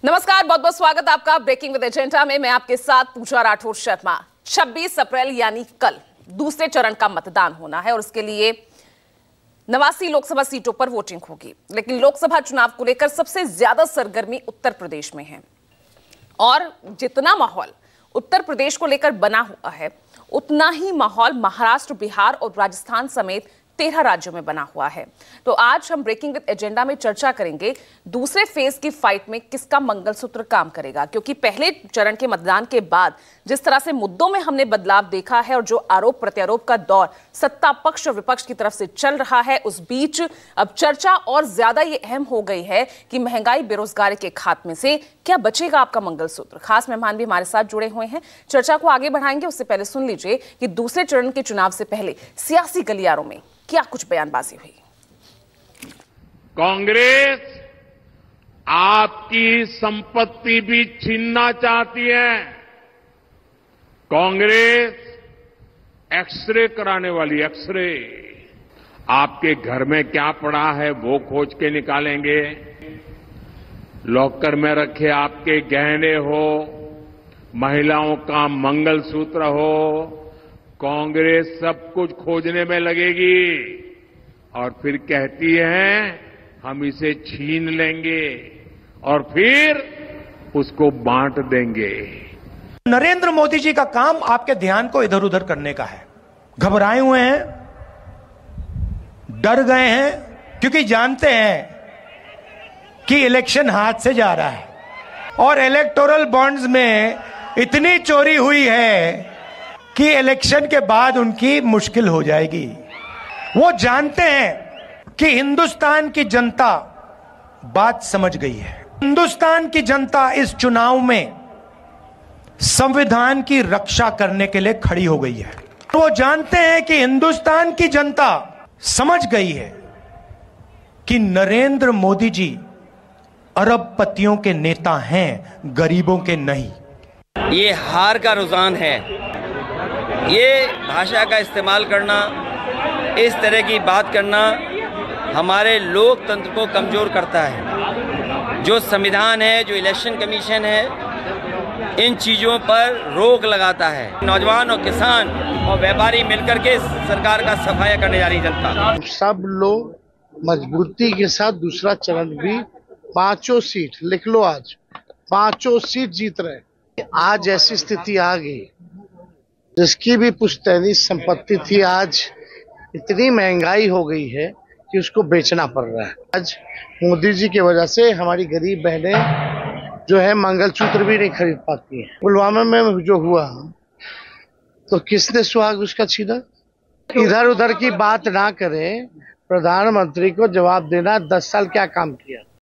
नमस्कार, बहुत बहुत स्वागत आपका ब्रेकिंग विद एजेंडा में। मैं आपके साथ पूजा राठौर शर्मा। 26 अप्रैल यानी कल दूसरे चरण का मतदान होना है और इसके लिए 89 लोकसभा सीटों पर वोटिंग होगी। लेकिन लोकसभा चुनाव को लेकर सबसे ज्यादा सरगर्मी उत्तर प्रदेश में है और जितना माहौल उत्तर प्रदेश को लेकर बना हुआ है उतना ही माहौल महाराष्ट्र, बिहार और राजस्थान समेत 13 राज्यों में बना हुआ है। तो आज हम ब्रेकिंग विद एजेंडा में चर्चा करेंगे दूसरे फेज की फाइट में किसका मंगलसूत्र काम करेगा, क्योंकि पहले चरण के मतदान के बाद जिस तरह से मुद्दों में हमने बदलाव देखा है और जो आरोप प्रत्यारोप का दौर सत्ता पक्ष और विपक्ष की तरफ से चल रहा है, उस बीच अब चर्चा और ज्यादा ये अहम हो गई है कि महंगाई, बेरोजगारी के खात्मे से क्या बचेगा आपका मंगलसूत्र। खास मेहमान भी हमारे साथ जुड़े हुए हैं, चर्चा को आगे बढ़ाएंगे। उससे पहले सुन लीजिए कि दूसरे चरण के चुनाव से पहले सियासी गलियारों में क्या कुछ बयानबाजी हुई। कांग्रेस आपकी संपत्ति भी छीनना चाहती है। कांग्रेस एक्सरे कराने वाली एक्सरे, आपके घर में क्या पड़ा है वो खोज के निकालेंगे। लॉकर में रखे आपके गहने हो, महिलाओं का मंगलसूत्र हो, कांग्रेस सब कुछ खोजने में लगेगी और फिर कहती है हम इसे छीन लेंगे और फिर उसको बांट देंगे। नरेंद्र मोदी जी का काम आपके ध्यान को इधर उधर करने का है। घबराए हुए हैं, डर गए हैं, क्योंकि जानते हैं कि इलेक्शन हाथ से जा रहा है और इलेक्टोरल बॉन्ड्स में इतनी चोरी हुई है कि इलेक्शन के बाद उनकी मुश्किल हो जाएगी। वो जानते हैं कि हिंदुस्तान की जनता बात समझ गई है। हिंदुस्तान की जनता इस चुनाव में संविधान की रक्षा करने के लिए खड़ी हो गई है। वो जानते हैं कि हिंदुस्तान की जनता समझ गई है कि नरेंद्र मोदी जी अरबपतियों के नेता हैं, गरीबों के नहीं। ये हार का रुझान है। ये भाषा का इस्तेमाल करना, इस तरह की बात करना हमारे लोकतंत्र को कमज़ोर करता है। जो संविधान है, जो इलेक्शन कमीशन है, इन चीज़ों पर रोक लगाता है। नौजवान और किसान और व्यापारी मिलकर के सरकार का सफाया करने जा रही जनता। सब लोग मजबूती के साथ दूसरा चरण भी 5 सीट लिख लो, आज 5 सीट जीत रहे। आज ऐसी स्थिति आ गई, जिसकी भी पुश्तैनी संपत्ति थी आज इतनी महंगाई हो गई है कि उसको बेचना पड़ रहा है। आज मोदी जी की वजह से हमारी गरीब बहनें जो है मंगलसूत्र भी नहीं खरीद पाती हैं। पुलवामा में जो हुआ तो किसने सुहाग उसका छीना। इधर उधर की बात ना करें, प्रधानमंत्री को जवाब देना 10 साल क्या काम किया।